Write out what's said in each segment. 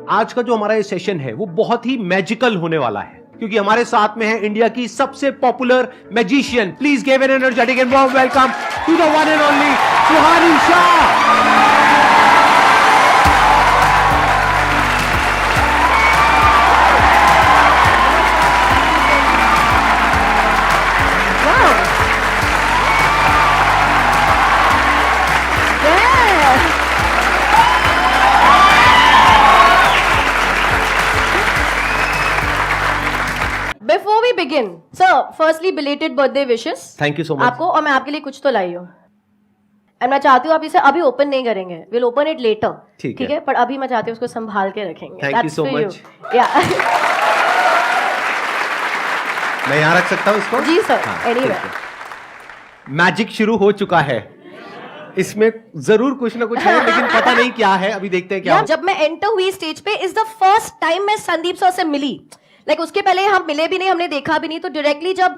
आज का जो हमारा ये सेशन है वो बहुत ही मैजिकल होने वाला है, क्योंकि हमारे साथ में है इंडिया की सबसे popular magician. Please give an energetic and warm welcome to the one and only Suhani Shah. Before we begin, sir, firstly belated birthday wishes. Thank you so much आपको, और मैं आपके लिए कुछ तो लाई हूँ। एंड मैं चाहती हूँ आप इसे अभी ओपन नहीं करेंगे, विल ओपन इट लेटर, ठीक है? पर अभी मैं चाहती हूँ उसको संभाल के रखेंगे। Thank you so much. मैं यहाँ रख सकता हूँ इसको? जी सर, एनीवेयर। मैजिक शुरू हो चुका है, इसमें जरूर कुछ ना कुछ है, लेकिन पता नहीं क्या है, अभी देखते हैं क्या। जब मैं एंटर हुई स्टेज पे, इज द फर्स्ट टाइम मैं संदीप सर से मिली। उसके पहले हम मिले भी नहीं, हमने देखा भी नहीं। तो डायरेक्टली जब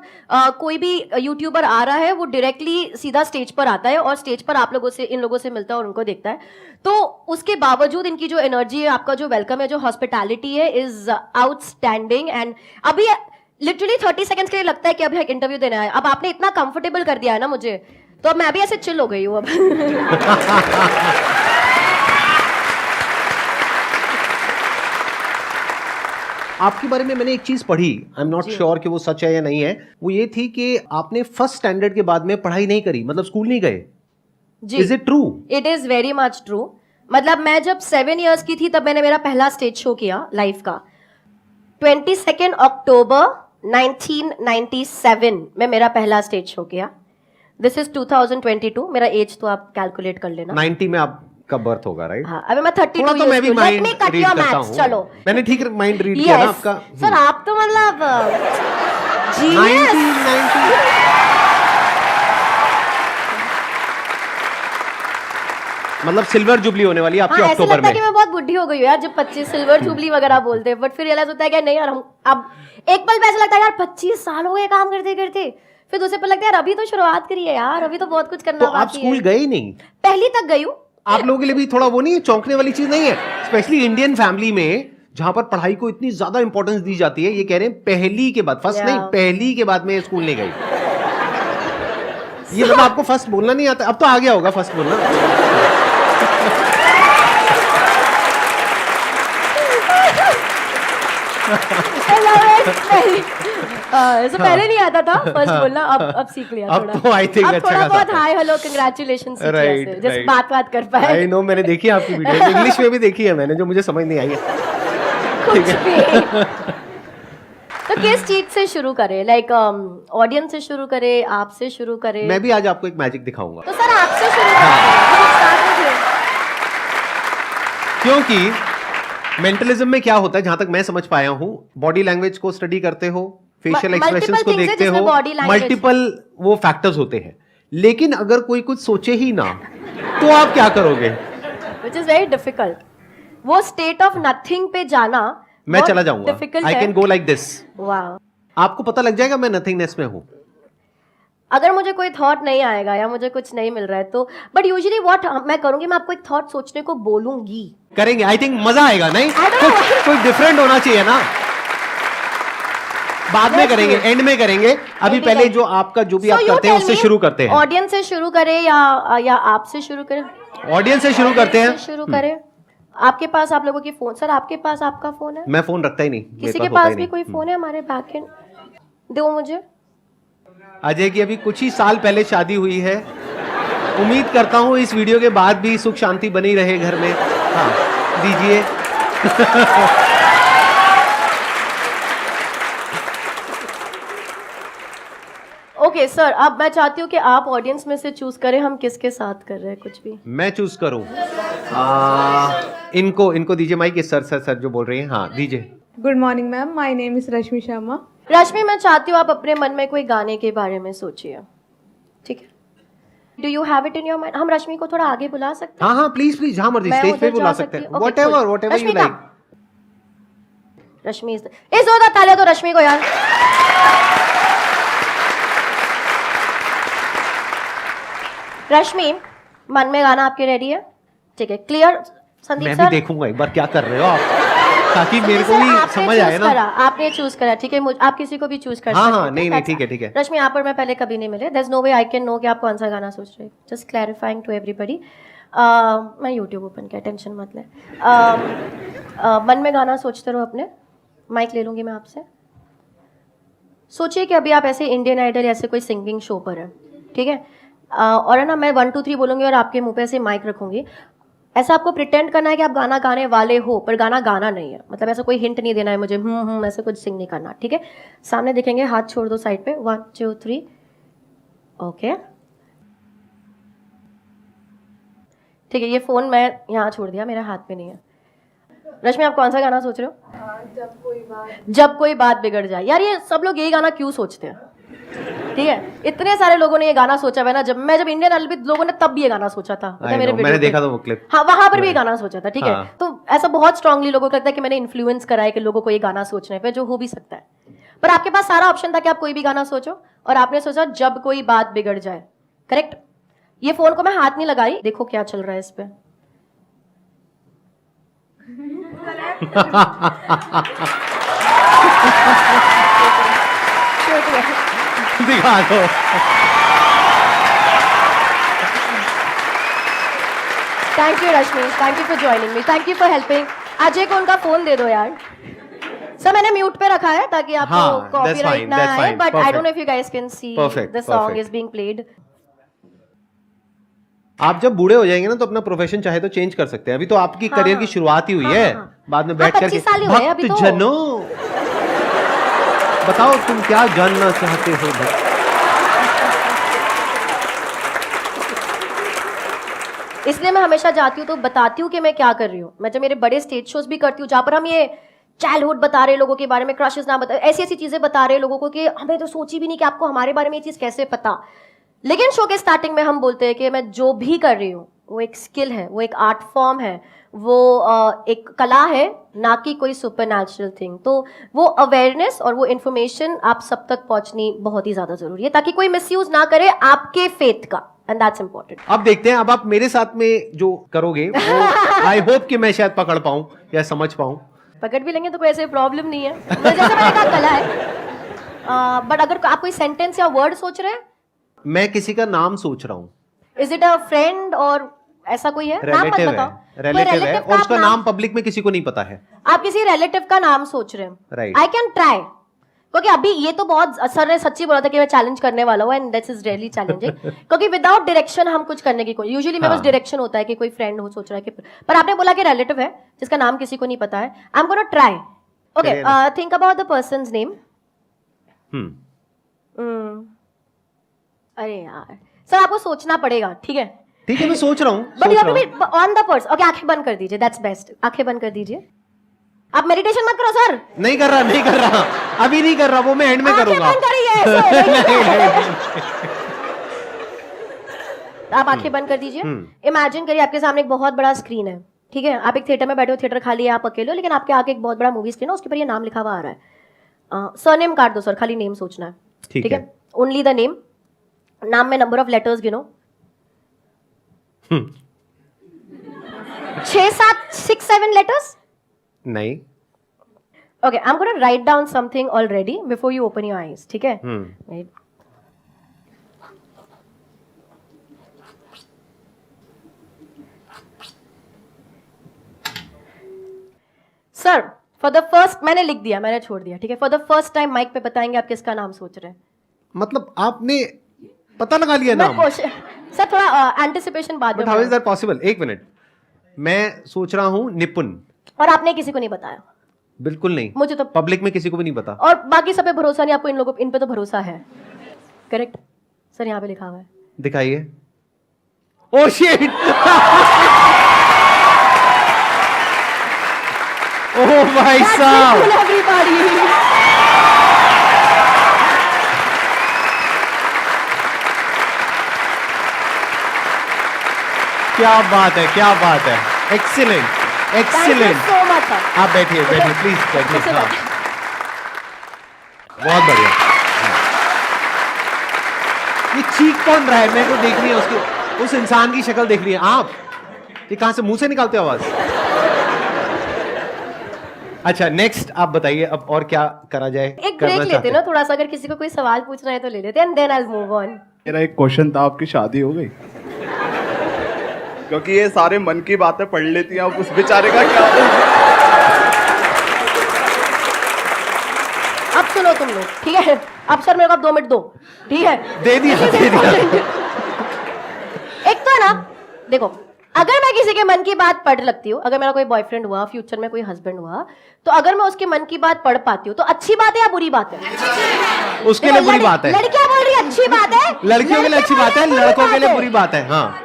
कोई भी यूट्यूबर आ रहा है, वो डायरेक्टली सीधा स्टेज पर आता है और स्टेज पर आप लोगों से, इन लोगों से मिलता है और उनको देखता है। तो उसके बावजूद इनकी जो एनर्जी है, आपका जो वेलकम है, जो हॉस्पिटैलिटी है, इज आउटस्टैंडिंग। एंड अभी लिटरली 30 सेकंड्स के लिए लगता है कि अभी एक इंटरव्यू देना है। अब आपने इतना कंफर्टेबल कर दिया है ना मुझे, तो अब मैं भी ऐसे चिल हो गई हूँ अब। आपके बारे में मैंने एक चीज पढ़ी, आई एम नॉट श्योर कि वो सच है या नहीं है। वो ये थी कि आपने फर्स्ट स्टैंडर्ड के बाद में पढ़ाई नहीं करी, मतलब स्कूल नहीं गए। Is it true? It is very much true. मतलब मैं जब 7 इयर्स की थी, तब मैंने मेरा पहला स्टेज शो किया लाइफ का। 22 अक्टूबर 1997 में मेरा पहला स्टेज शो किया। This is 2022। मेरा एज तो आप कैलकुलेट कर लेना। 90 में आपका बर्थ होगा, राइट? हाँ, अभी मैं 32 तो मैं भी माइंड रीड करता हूँ। चलो, मैंने ठीक माइंड रीड किया ना आपका। सर आप तो मतलब 1990 मतलब सिल्वर जुबली होने वाली आपकी अक्टूबर में। कि मैं बहुत बुढ़ी हो गई हूँ यार, जब 25 सिल्वर जुबली वगैरह बोलते हैं। बट फिर रियलाइज होता है कि नहीं यार, हम अब एक पल पे ऐसा लगता है यार 25 साल हो गए काम करते करते। फिर दूसरे पल लगता है यार अभी तो शुरुआत करी है यार, अभी तो बहुत कुछ करना बाकी है। तो आप स्कूल गए ही नहीं? पहली तक गई हूँ। आप लोगों के लिए भी थोड़ा वो नहीं है, चौंकने वाली चीज नहीं है? स्पेशली इंडियन फैमिली में, जहां पर पढ़ाई को इतनी ज्यादा इंपॉर्टेंस दी जाती है। ये कह रहे हैं पहली के बाद, फर्स्ट नहीं, पहली के बाद में स्कूल नहीं गई। ये मतलब आपको फर्स्ट बोलना नहीं आता? अब तो आ गया होगा फर्स्ट बोलना। ऐसा पहले नहीं आता था फर्स्ट बोलना, अब सीख लिया थोड़ा। अब तो आई थिंक अच्छा थोड़ा बहुत हाय हेलो कांग्रेचुलेशंस राइट, जैसे बात कर पाए। आई नो, मैंने देखी आपकी वीडियो, इंग्लिश में भी देखी है मैंने, जो मुझे समझ नहीं आई है। कुछ भी। तो किस चीज से शुरू करें? लाइक ऑडियंस से शुरू करें, आपसे शुरू करें? मैं भी आज आपको एक मैजिक दिखाऊंगा। तो सर आपसे शुरू करें, क्योंकि मेंटलिज्म में क्या होता है, जहां तक मैं समझ पाया हूं, बॉडी लैंग्वेज को स्टडी करते हो, फेशियल एक्सप्रेशंस को देखते हो, मल्टीपल वो फैक्टर्स होते हैं। लेकिन अगर कोई कुछ सोचे ही ना, तो आप क्या करोगे? Which is very difficult. वो स्टेट ऑफ नथिंग पे जाना मैं चला जाऊंगा। I can go like this. Wow, आपको पता लग जाएगा मैं नथिंगनेस में हूं। अगर मुझे कोई थॉट नहीं आएगा या मुझे कुछ नहीं मिल रहा है तो, बट यूजुअली व्हाट मैं करूंगी, मैं आपको एक थॉट सोचने को बोलूंगी। करेंगे, आई थिंक मजा आएगा। नहीं, कुछ डिफरेंट होना चाहिए ना। बाद में करेंगे, एंड में करेंगे। अभी पहले जो आपका जो भी आप करते हैं उससे शुरू करते हैं। ऑडियंस से शुरू करें या आपसे शुरू करें? ऑडियंस से शुरू करते हैं। शुरू करें। आपके पास आप लोगों की फोन, सर आपके पास आपका फोन है? मैं फोन रखता ही नहीं। किसी के पास भी कोई फोन है? हमारे बैक एंड दो मुझे। अजय की अभी कुछ ही साल पहले शादी हुई है। उम्मीद करता हूँ इस वीडियो के बाद भी सुख शांति बनी रहे घर में। हाँ, दीजिए। ओके सर, अब मैं चाहती हूँ कि आप ऑडियंस में से चूज करें, हम किसके साथ कर रहे हैं कुछ भी। मैं चूज करूं? इनको दीजिए माइक। सर जो बोल रही हैं, हाँ दीजिए। Good morning ma'am, my name is Rashmi Sharma. Rashmi, मैं चाहती हूँ आप अपने मन में कोई गाने के बारे में सोचिए, ठीक है? Do you have it in your mind? हम रश्मि को थोड़ा आगे बुला सकते हैं? हाँ प्लीज, जहाँ मर्जी स्टेज पे बुला सकते हैं। Whatever you like. रश्मि इस जोरदार तालियां दो रश्मि को यार। रश्मि, मन में गाना आपके रेडी है? ठीक है, क्लियर? संदीप मैं सर, भी देखूंगा एक बार क्या कर रहे हो आप। ताकि मेरे को भी समझ आए ना। आपने चूज करा, ठीक है, आप किसी को भी चूज कर सकते हैं। हाँ, नहीं, ठीक है, ठीक है। रश्मि, यहाँ पर मैं पहले कभी नहीं मिले, there's no way I can know कि आप कौन सा गाना सोच रहे हैं। Just clarifying to everybody. मैं YouTube ओपन किया, टेंशन मत ले। मन में गाना सोचते रहो अपने, माइक ले लूंगी मैं आपसे। सोचिए कि अभी आप ऐसे इंडियन आइडल या ऐसे कोई सिंगिंग शो पर है, ठीक है, और है ना, मैं 1 2 3 बोलूंगी और आपके मुंह पे ऐसे माइक रखूंगी। ऐसा आपको प्रिटेंड करना है कि आप गाना गाने वाले हो, पर गाना गाना नहीं है, मतलब ऐसा कोई हिंट नहीं देना है मुझे ऐसे कुछ सिंग नहीं करना, ठीक है। सामने देखेंगे, हाथ छोड़ दो साइड पे, 1 2 3, ओके, ठीक है। ये फोन मैं यहाँ छोड़ दिया, मेरे हाथ में नहीं है। रश्मि, आप कौन सा गाना सोच रहे हो? जब कोई बात बिगड़ जाए। यार, ये सब लोग यही गाना क्यों सोचते हैं? ठीक है, इतने सारे लोगों ने ये गाना सोचा है ना। जब इंडियन आइडल भी लोगों ने तब भी ये गाना सोचा था, मैंने देखा था वो क्लिप। हाँ, वहां पर भी ये गाना सोचा था, ठीक है। तो ऐसा बहुत स्ट्रांगली लोगों को लगता है कि मैंने इन्फ्लुएंस करा है कि लोगों को ये गाना सोचने पे, जो हो भी सकता है। पर आपके पास सारा ऑप्शन था कि आप कोई भी गाना सोचो, और आपने सोचा जब कोई बात बिगड़ जाए। करेक्ट। ये फोन को मैं हाथ नहीं लगाई, देखो क्या चल रहा है इस पे। दिखा दो। Thank you Rashmi, thank you for joining me, thank you for helping. Ajay को उनका फोन दे दो यार। सर, मैंने म्यूट पे रखा है ताकि आपको कॉपीराइट ना आए, but I don't know if you guys can see the song is being played. आप जब बूढ़े हो जाएंगे ना तो अपना प्रोफेशन चाहे तो चेंज कर सकते हैं। अभी तो आपकी करियर की शुरुआत ही हुई है। बाद में बैठ कर भक्त जनों, बताओ तुम क्या जानना चाहते हो? इसलिए मैं हमेशा जाती हूँ तो बताती हूँ कि मैं क्या कर रही हूँ। मैं जब मेरे बड़े स्टेज शोज भी करती हूँ जहाँ पर हम ये चाइल्डहुड बता रहे लोगों के बारे में, क्रशेस ना बता, ऐसी ऐसी चीजें बता रहे लोगों को कि हमें तो सोची भी नहीं कि आपको हमारे बारे में ये चीज कैसे पता। लेकिन शो के स्टार्टिंग में हम बोलते हैं कि मैं जो भी कर रही हूँ वो एक स्किल है, वो एक आर्ट फॉर्म है, वो एक कला है, ना कि कोई सुपरनैचुरल थिंग। तो वो अवेयरनेस और वो इन्फॉर्मेशन आप सब तक पहुंचनी बहुत ही ज्यादा जरूरी है, ताकि कोई मिसयूज ना करे आपके फेथ का, एंड दैट्स इंपॉर्टेंट। अब देखते हैं, अब आप मेरे साथ में जो करोगे वो आई होप कि मैं शायद पकड़ पाऊं या समझ पाऊं। पकड़ भी लेंगे तो कोई ऐसे प्रॉब्लम नहीं है, जैसे मैंने कहा कला है। बट अगर आप कोई सेंटेंस या वर्ड सोच रहे हैं, मैं किसी का नाम सोच रहा हूँ। इज इट अ फ्रेंड और ऐसा कोई है? नाम मत बताओ। रिलेटिव है और उसका नाम पब्लिक में किसी को नहीं पता है। आप किसी रिलेटिव का नाम सोच रहे हैं, राइट? आई कैन ट्राई, क्योंकि अभी ये तो बहुत सर ने सच्ची बोला था कि मैं चैलेंज करने वाला हूँ, and that's is really challenging. क्योंकि विदाउट डायरेक्शन हम कुछ करने की कोई, यूजुअली मेरे पास डायरेक्शन होता है कि कोई फ्रेंड हो सोच रहा है कि, पर आपने बोला कि रिलेटिव है जिसका नाम किसी को नहीं पता है। I am gonna try. Okay, think about the persons name. अरे यार सर, आपको सोचना पड़ेगा, ठीक है? ठीक है, मैं सोच रहा हूँ। But you have to be on the person. Okay, आंखें बंद कर दीजिए, दैट्स बेस्ट। आंखें बंद कर दीजिए। आप मेडिटेशन मत करो सर। नहीं कर रहा, अभी नहीं कर रहा, वो मैं एंड में करूंगा। आंखें बंद करिए। आप आंखें बंद कर दीजिए। इमेजिन करिए आपके सामने एक बहुत बड़ा स्क्रीन है, ठीक है? आप एक थिएटर में बैठे हो, थिएटर खाली है, आप अकेले हो, लेकिन आपके आगे एक बहुत बड़ा मूवी स्क्रीन है, उसके ऊपर ये नाम लिखा हुआ आ रहा है। सरनेम काट दो सर, खाली नेम सोचना है, ठीक है? Only the name. नाम में नंबर ऑफ लेटर्स गिनो। 6 7 6 7 लेटर्स? नहीं। Okay, I am gonna write down something already before you open your eyes, ठीक है? सर, फॉर द फर्स्ट, मैंने लिख दिया, मैंने छोड़ दिया, ठीक है? For the first time mic पे बताएंगे आप किसका नाम सोच रहे हैं। मतलब आपने पता लगा लिया नाम? सर, थोड़ा एंटिसिपेशन बाद में। How is that possible? एक मिनट, मैं सोच रहा हूँ निपुण। और आपने किसी को नहीं बताया? बिल्कुल नहीं, मुझे तो पब्लिक में किसी को भी नहीं पता। और बाकी सब पे भरोसा नहीं, आपको इन लोगों इन पे तो भरोसा है, करेक्ट? सर, यहाँ पे लिखा हुआ है, दिखाइए। Oh shit! ओह भाई साहब, एवरीबॉडी। क्या बात है, क्या बात है, excellent excellent. So much sir. आप बैठिए प्लीज बैठिए। हाँ, बहुत बढ़िया। ये चीख कौन रहा है? मेरे को देखनी है उसकी, उस इंसान की शक्ल देखनी है। आप ये कहां से, मुंह से निकालते हो आवाज? अच्छा नेक्स्ट आप बताइए अब और क्या करा जाए। एक ब्रेक लेते ना थोड़ा सा, अगर किसी को कोई सवाल पूछना है तो ले लेते हैं, and then I will move on. मेरा एक क्वेश्चन था, आपकी शादी हो गई? क्योंकि ये सारे मन की बातें पढ़ लेती हैं, अब उस बेचारे का क्या होगा? अब सुनो तुम लोग, ठीक है? अब सर मेरे को 2 मिनट दो, ठीक है? दे दिया। एक तो है ना, देखो, अगर मैं किसी के मन की बात पढ़ लगती हूँ, अगर मेरा कोई बॉयफ्रेंड हुआ, फ्यूचर में कोई हस्बैंड हुआ, तो अगर मैं उसके मन की बात पढ़ पाती हूँ तो अच्छी बात है या बुरी बात है? उसके लिए बुरी बात है। लड़कियां बोल रही है अच्छी बात है, लड़कियों के लिए अच्छी बात है, लड़कों के लिए बुरी बात है। हाँ,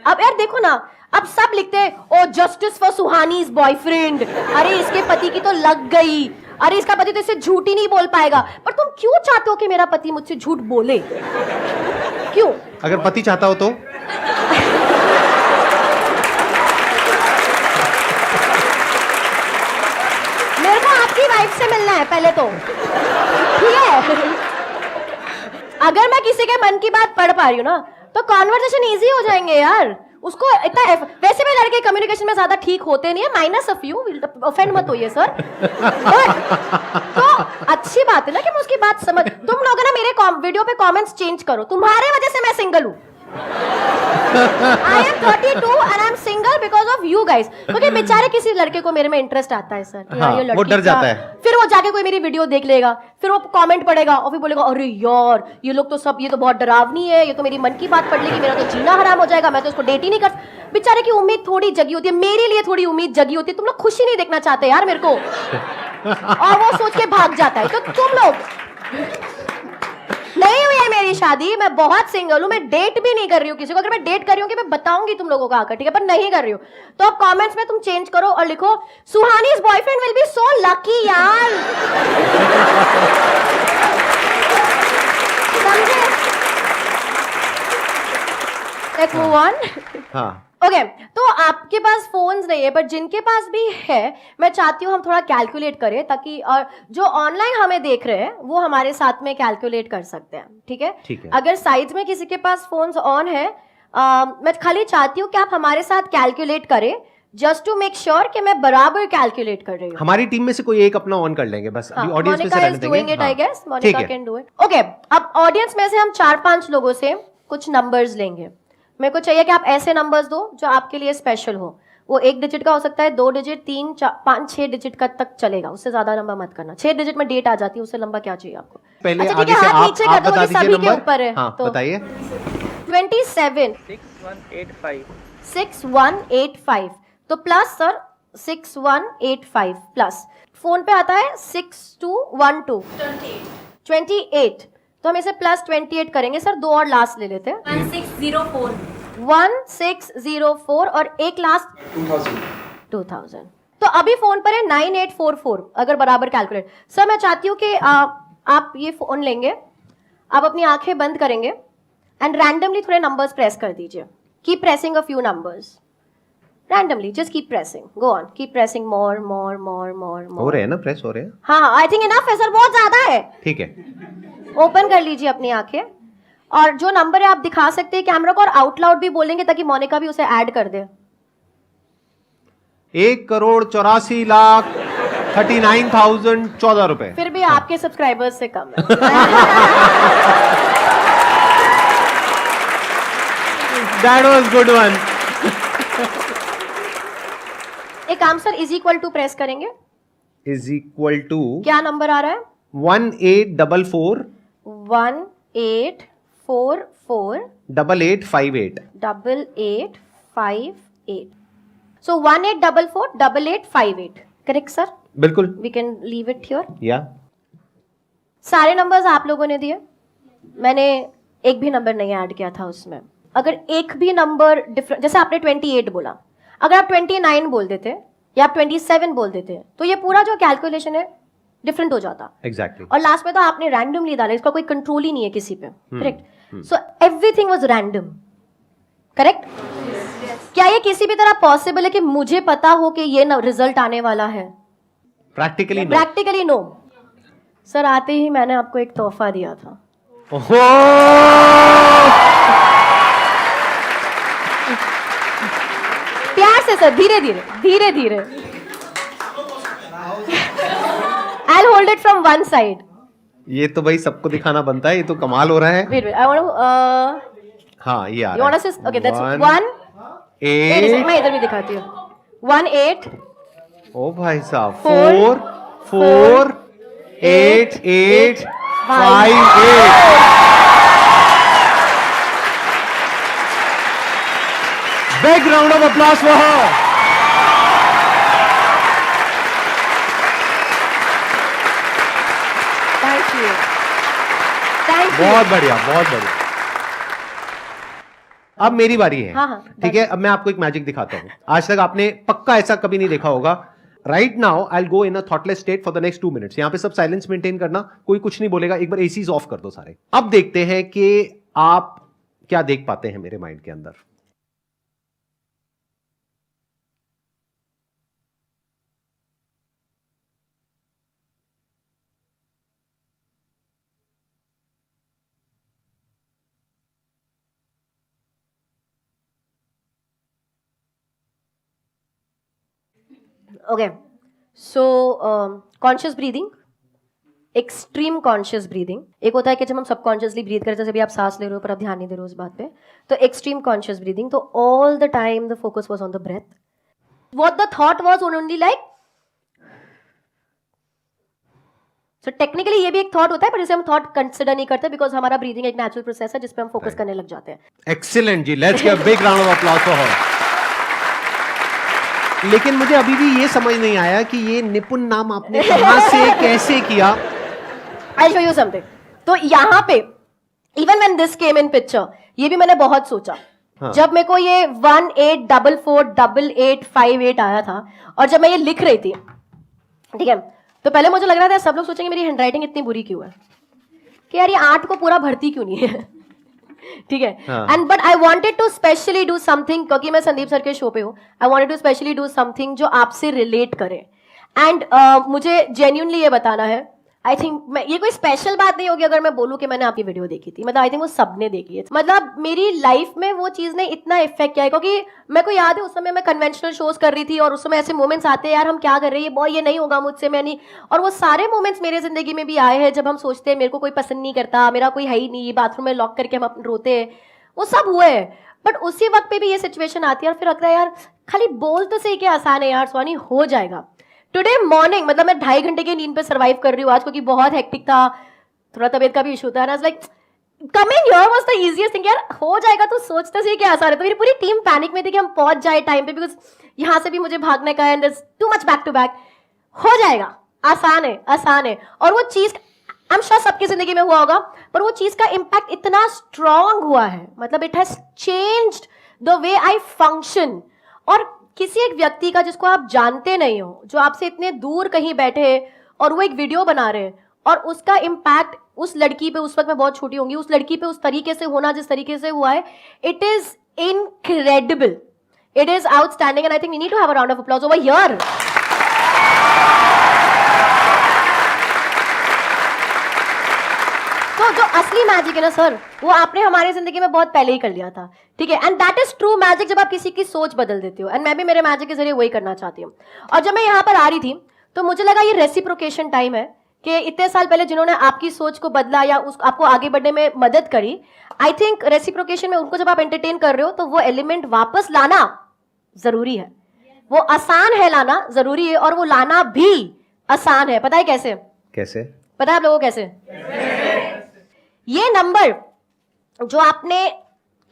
अब यार देखो ना, अब सब लिखते हैं ओ जस्टिस फॉर सुहानीज बॉयफ्रेंड, अरे इसके पति की तो लग गई, अरे इसका पति तो इससे झूठ ही नहीं बोल पाएगा। पर तुम क्यों चाहते हो कि मेरा पति मुझसे झूठ बोले? क्यों? अगर पति चाहता हो तो मेरे को आपकी वाइफ से मिलना है पहले तो, ठीक है? अगर मैं किसी के मन की बात पढ़ पा रही हूँ ना, तो कॉन्वर्सेशन इजी हो जाएंगे यार। उसको इतना वैसे भी लड़के कम्युनिकेशन में ज्यादा ठीक होते नहीं है, माइनस ऑफ यू, ऑफेंड मत होइए सर। तो अच्छी बात है ना कि मैं उसकी बात समझ। तुम लोग ना मेरे वीडियो पे कमेंट्स चेंज करो, तुम्हारे वजह से मैं सिंगल हूँ। I am 32 and I am single because of you guys। क्योंकि बेचारे किसी लड़के को मेरे में इंटरेस्ट आता है सर, हाँ, ये लड़की वो डर जाता है। फिर वो जाके कोई मेरी वीडियो देख लेगा, फिर वो कमेंट पढ़ेगा और फिर बोलेगा अरे यार ये लोग तो सब, ये तो बहुत डरावनी है, ये तो मेरी मन की बात पढ़ लेगी, मेरा तो जीना हराम हो जाएगा, मैं तो इसको डेट ही नहीं कर। बेचारे की उम्मीद थोड़ी जगी होती है, मेरे लिए थोड़ी उम्मीद जगी होती है। तुम लोग खुशी नहीं देखना चाहते यार मेरे को, और वो सोच के भाग जाता है। तो तुम लोग, नहीं हुई है मेरी शादी, मैं बहुत सिंगल हूं, मैं डेट भी नहीं कर रही हूँ किसी को। अगर मैं डेट कर रही हूँ कि मैं बताऊंगी तुम लोगों को आकर, ठीक है? पर नहीं कर रही हूँ। तो अब कमेंट्स में तुम चेंज करो और लिखो Suhani's boyfriend will be so lucky यार। समझे? Let's move on. हाँ, ओके, तो आपके पास फोन्स नहीं है, पर जिनके पास भी है, मैं चाहती हूँ हम थोड़ा कैलकुलेट करें, ताकि और जो ऑनलाइन हमें देख रहे हैं वो हमारे साथ में कैलकुलेट कर सकते हैं, ठीक है? ठीक है। अगर साइड में किसी के पास फोन्स ऑन है, मैं खाली चाहती हूँ कि आप हमारे साथ कैलकुलेट करें, जस्ट टू मेक श्योर कि मैं बराबर कैलकुलेट कर रही हूँ। हमारी टीम में से कोई एक अपना ऑन कर लेंगे बस। अभी ऑडियंस में से रहने देंगे। I guess Monica can do it. Okay, अब ऑडियंस में से हम 4-5 लोगों से कुछ नंबर्स लेंगे। मेरे को चाहिए कि आप ऐसे नंबर्स दो जो आपके लिए स्पेशल हो। वो 1 डिजिट का हो सकता है, 2 डिजिट, 3, 4, 5, 6 डिजिट का तक चलेगा, उससे ज्यादा लंबा मत करना। 6 डिजिट में डेट आ जाती है, उससे लंबा क्या चाहिए आपको? पहले अच्छा, आगे से आप बता दीजिए सभी के ऊपर है। हाँ, तो बताइए। 27 6185, तो प्लस सर 6185 प्लस फोन पे आता है 6212 28, तो हम इसे प्लस 28 करेंगे सर। 2 और लास्ट ले लेते हैं, 1604 और एक लास्ट 2000। तो अभी फोन पर है 9844, अगर बराबर कैलकुलेट। सर मैं चाहती हूँ कि आप ये फोन लेंगे, आप अपनी आंखें बंद करेंगे एंड रैंडमली थोड़े नंबर्स प्रेस कर दीजिए। Keep pressing a few numbers randomly, just keep pressing, go on, keep pressing more more more more. हो रहे हैं ना, प्रेस हो रहे हैं। हाँ, आई थिंक इनफ है सर, बहुत ज्यादा है। ठीक है, ओपन कर लीजिए अपनी आंखें, और जो नंबर है आप दिखा सकते हैं कैमरा को, और आउट लाउड भी बोलेंगे ताकि मोनिका भी उसे ऐड कर दे। 1,84,39,014 रुपए। फिर भी आपके सब्सक्राइबर्स से कम है। That was good one. एक काम sir, is equal to press करेंगे, Is equal to क्या नंबर आ रहा है? 1844 1844 8858। 8858। So 1844 8858, correct sir? बिल्कुल, we can leave it here. या सारे नंबर्स आप लोगों ने दिए, मैंने एक भी नंबर नहीं ऐड किया था उसमें। अगर एक भी नंबर डिफरेंट, जैसे आपने 28 बोला, अगर आप 29 बोल देते या आप 27 बोल देते, तो ये पूरा जो कैलकुलेशन है डिफरेंट हो जाता। एग्जैक्टली। और लास्ट में तो आपने रैंडमली डाला, इसका कोई कंट्रोल ही नहीं है किसी पे, correct? So everything was random, correct? क्या ये किसी भी तरह पॉसिबल है कि मुझे पता हो कि ये रिजल्ट आने वाला है? Practically no. सर आते ही मैंने आपको एक तोहफा दिया था। ओहो! प्यार से सर, धीरे धीरे धीरे धीरे। I'll hold it from one side. ये तो भाई सबको दिखाना बनता है, ये तो कमाल हो रहा है. Wait, I want to. हाँ ये आ You रहा want है. us to? Okay, that's 1, 8. मैं इधर भी दिखाती हूँ. 1, 8. ओ भाई साहब. 4, 4, 8, 8, 5, 8. Big round of applause for her. Thank you. Thank you. बहुत बढ़िया, बहुत बढ़िया. अब मेरी बारी है. हाँ, हाँ, ठीक है. अब मैं आपको एक मैजिक दिखाता हूं. आज तक आपने पक्का ऐसा कभी नहीं देखा होगा. Right now I will go in a thoughtless state for the next 2 minutes. यहां पे सब साइलेंस मेंटेन करना, कोई कुछ नहीं बोलेगा. एक बार एसीज ऑफ कर दो सारे. अब देखते हैं कि आप क्या देख पाते हैं मेरे माइंड के अंदर. Okay, so conscious breathing, extreme conscious breathing. एक होता है कि जब हम सबकॉन्शियसली ब्रीथ करते हैं, जैसे भी आप सांस ले रहे हो पर आप ध्यान नहीं दे रहे हो उस बात पे, तो एक्सट्रीम कॉन्शियस ब्रीदिंग. तो all the time the focus was on the breath. What the thought was only like. So technically ये भी एक थॉट होता है, पर इसे हम थॉट कंसिडर नहीं करते बिकॉज हमारा ब्रीदिंग एक नेचुरल प्रोसेस है जिसपे हम फोकस करने लग जाते हैं. Excellent ji. Let's give a big round of applause for her. लेकिन मुझे अभी भी ये समझ नहीं आया कि ये निपुण नाम आपने कहां से कैसे किया. I'll show you something. तो यहाँ पे even when this came in picture, ये भी मैंने बहुत सोचा. हाँ. जब मेरे को ये 18448858 आया था और जब मैं ये लिख रही थी, ठीक है, तो पहले मुझे लग रहा था सब लोग सोचेंगे मेरी हैंडराइटिंग इतनी बुरी क्यों है, कि यार ये 8 को पूरा भरती क्यों नहीं है. ठीक है. And but I wanted to specially do something, क्योंकि मैं संदीप सर के शो पे हूँ. I wanted to specially do something जो आपसे रिलेट करे. एंड मुझे जेन्युइनली ये बताना है, आई थिंक ये कोई स्पेशल बात नहीं होगी अगर मैं बोलूं कि मैंने आपकी वीडियो देखी थी. मतलब आई थिंक वो सबने देखी है. मतलब मेरी लाइफ में वो चीज ने इतना इफेक्ट किया है, क्योंकि मेरे को याद है उस समय मैं कन्वेंशनल शोज कर रही थी और उस समय ऐसे मोमेंट्स आते हैं, यार हम क्या कर रहे हैं, बॉय ये नहीं होगा मुझसे, मैं नहीं. और वो सारे मोमेंट्स मेरे जिंदगी में भी आए हैं जब हम सोचते हैं मेरे को कोई पसंद नहीं करता, मेरा कोई है ही नहीं, बाथरूम में लॉक करके हम रोते हैं. वो सब हुए हैं. बट उसी वक्त पे भी ये सिचुएशन आती है और फिर लगता है यार खाली बोल तो सही, क्या आसान है यार स्वानी, हो जाएगा. टुडे मॉर्निंग मतलब मैं 2.5 घंटे की नींद पे सर्वाइव कर रही हूँ आज, क्योंकि बहुत हेक्टिक था, थोड़ा तबीयत का भी इशू था. Like coming here was the easiest thing. यार हो जाएगा तो सोचते सही क्या आसान है. तो मेरी पूरी टीम पैनिक में थी कि हम पहुंच जाए टाइम पे, बिकॉज यहाँ से भी मुझे भागने का है and too much back to back. हो जाएगा, आसान है, आसान है. और वो चीज आई एम श्योर सबकी जिंदगी में हुआ होगा, पर वो चीज का इम्पैक्ट इतना स्ट्रांग हुआ है, मतलब it has changed the way I function. और किसी एक व्यक्ति का जिसको आप जानते नहीं हो, जो आपसे इतने दूर कहीं बैठे और वो एक वीडियो बना रहे हैं, और उसका इम्पैक्ट उस लड़की पे, उस वक्त मैं बहुत छोटी होंगी, उस लड़की पे उस तरीके से होना जिस तरीके से हुआ है, it is incredible, it is outstanding. And I think we need to have a round of applause over here. तो जो असली मैजिक है ना सर, वो आपने हमारी जिंदगी में बहुत पहले ही कर लिया था. ठीक है. And that is true magic, जब आप किसी की सोच बदल देते हो. एंड मैं भी मेरे मैजिक के जरिए वही करना चाहती हूँ. और जब मैं यहाँ पर आ रही थी तो मुझे लगा ये रेसिप्रोकेशन टाइम है, कि इतने साल पहले जिन्होंने आपकी सोच को बदला या आपको आगे बढ़ने में मदद करी, आई थिंक रेसिप्रोकेशन में उनको जब आप एंटरटेन कर रहे हो तो वो एलिमेंट वापस लाना जरूरी है. वो आसान है लाना, जरूरी है, और वो लाना भी आसान है. पता है कैसे? कैसे पता है आप लोगों को कैसे? ये नंबर जो आपने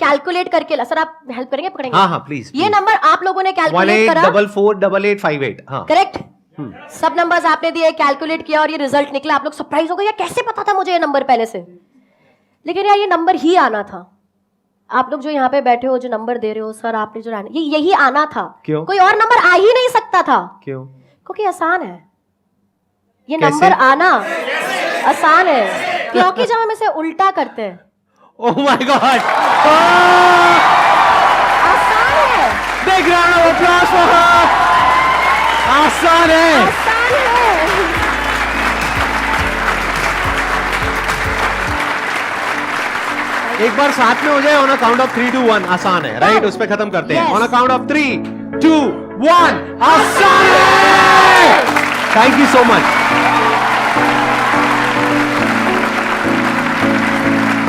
कैलकुलेट करके, सर आप हेल्प करेंगे, पकड़ेंगे? हाँ हाँ प्लीज. ये नंबर आप लोगों ने कैलकुलेट करा, 18448858. हाँ करेक्ट. सब नंबर्स आपने दिए, कैलकुलेट किया और ये रिजल्ट निकला. आप लोग सरप्राइज हो गए, यार कैसे पता था मुझे ये नंबर पहले से. लेकिन यार ये नंबर ही आना था. आप लोग जो यहाँ पे बैठे हो, जो नंबर दे रहे हो, सर आपने जो ये यही आना था. क्यों? कोई और नंबर आ ही नहीं सकता था. क्यों? क्योंकि आसान है ये कैसे? नंबर आना आसान है, क्योंकि जब हम इसे उल्टा करते हैं, ओह माय गॉड, आसान है. Big round of applause for हर. आसान है, आसान है. एक बार साथ में हो जाए. ऑन अ काउंट ऑफ 3 2 1 आसान है, राइट? उस पे खत्म करते हैं. Yes. On a count of 3 2 1 आसान है. Thank you so much.